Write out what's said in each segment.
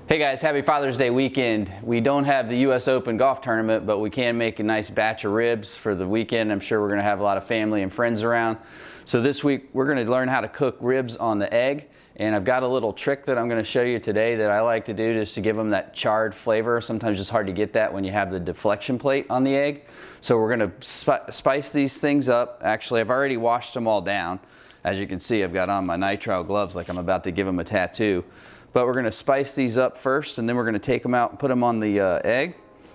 Hey guys, happy Father's Day weekend. We don't have the US Open golf tournament, but we can make a nice batch of ribs for the weekend. I'm sure we're gonna have a lot of family and friends around. So this week we're gonna learn how to cook ribs on the egg. And I've got a little trick that I'm gonna show you today that I like to do just to give them that charred flavor. Sometimes it's hard to get that when you have the deflection plate on the egg. So we're gonna spice these things up. Actually, I've already washed them all down. As you can see, I've got on my nitrile gloves like I'm about to give them a tattoo. But we're going to spice these up first, and then we're going to take them out and put them on the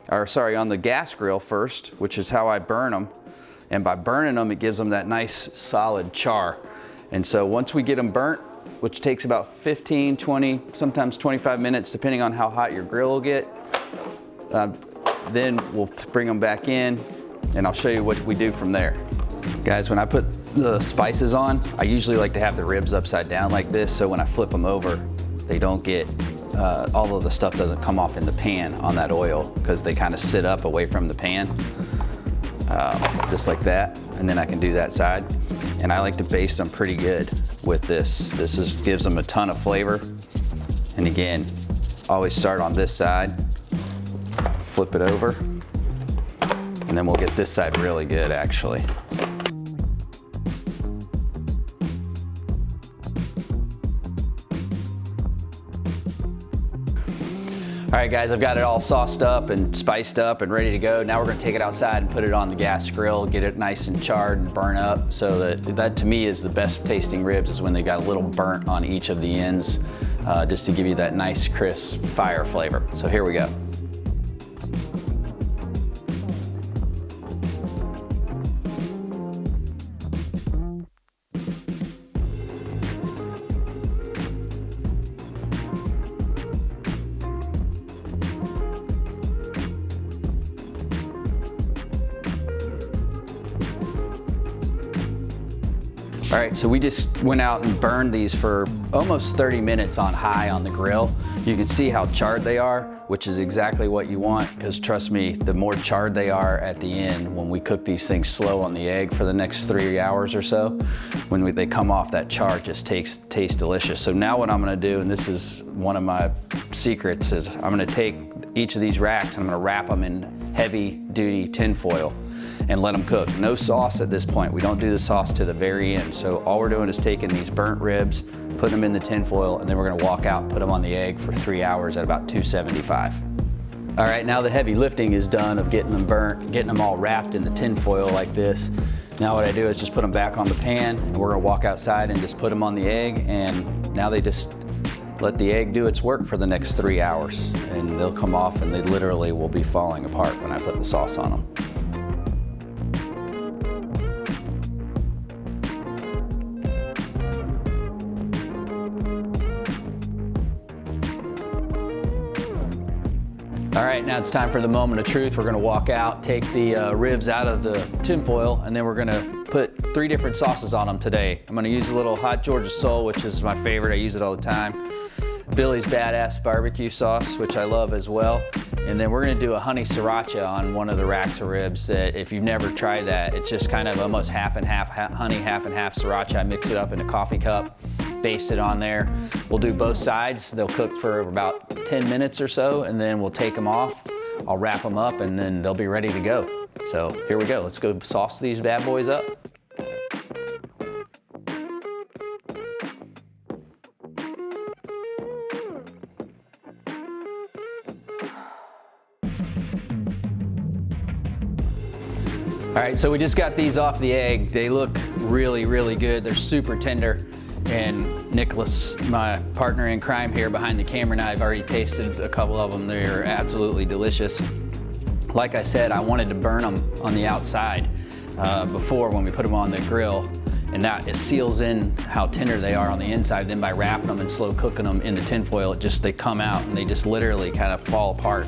on the gas grill first, which is how I burn them. And by burning them, it gives them that nice solid char. And so once we get them burnt, which takes about 15, 20, sometimes 25 minutes, depending on how hot your grill will get, then we'll bring them back in, and I'll show you what we do from there. Guys, when I put the spices on, I usually like to have the ribs upside down like this, so when I flip them over, they don't get, all of the stuff doesn't come off in the pan on that oil because they kind of sit up away from the pan, just like that. And then I can do that side. And I like to baste them pretty good with this. This gives them a ton of flavor. And again, always start on this side, flip it over, and then we'll get this side really good actually. All right guys, I've got it all sauced up and spiced up and ready to go. Now we're gonna take it outside and put it on the gas grill, get it nice and charred and burn up. So that to me is the best tasting ribs, is when they got a little burnt on each of the ends, just to give you that nice crisp fire flavor. So here we go. All right, so we just went out and burned these for almost 30 minutes on high on the grill. You can see how charred they are, which is exactly what you want, because trust me, the more charred they are at the end, when we cook these things slow on the egg for the next 3 hours or so, when they come off, that char just tastes delicious. So now what I'm gonna do, and this is one of my secrets, is I'm gonna take each of these racks and I'm gonna wrap them in heavy duty tin foil and let them cook. No sauce at this point. We don't do the sauce to the very end. So all we're doing is taking these burnt ribs, putting them in the tin foil, and then we're gonna walk out and put them on the egg for 3 hours at about 275. All right, now the heavy lifting is done of getting them burnt, getting them all wrapped in the tin foil like this. Now what I do is just put them back on the pan, and we're gonna walk outside and just put them on the egg, and now they just let the egg do its work for the next 3 hours, and they'll come off and they literally will be falling apart when I put the sauce on them. All right, now it's time for the moment of truth. We're gonna walk out, take the ribs out of the tin foil, and then we're gonna put 3 different sauces on them today. I'm gonna use a little hot Georgia Soul, which is my favorite. I use it all the time. Billy's Badass barbecue sauce, which I love as well. And then we're gonna do a honey sriracha on one of the racks of ribs that, if you've never tried that, it's just kind of almost half and half honey, half and half sriracha. I mix it up in a coffee cup, baste it on there. We'll do both sides. They'll cook for about 10 minutes or so, and then we'll take them off. I'll wrap them up, and then they'll be ready to go. So here we go. Let's go sauce these bad boys up. All right, so we just got these off the egg. They look really, really good. They're super tender. And Nicholas, my partner in crime here behind the camera, and I've already tasted a couple of them. They're absolutely delicious. Like I said, I wanted to burn them on the outside before when we put them on the grill. And that it seals in how tender they are on the inside. Then by wrapping them and slow cooking them in the tin foil, they come out and they just literally kind of fall apart.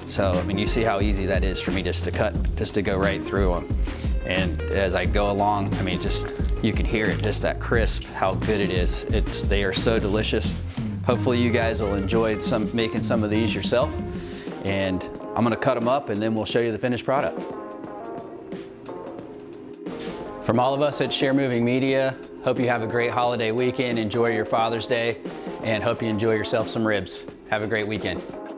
So, I mean, you see how easy that is for me just to cut, just to go right through them. And as I go along, I mean, you can hear it, just that crisp, how good it is. They are so delicious. Hopefully you guys will enjoy making some of these yourself. And I'm gonna cut them up and then we'll show you the finished product. From all of us at Share Moving Media, hope you have a great holiday weekend, enjoy your Father's Day, and hope you enjoy yourself some ribs. Have a great weekend.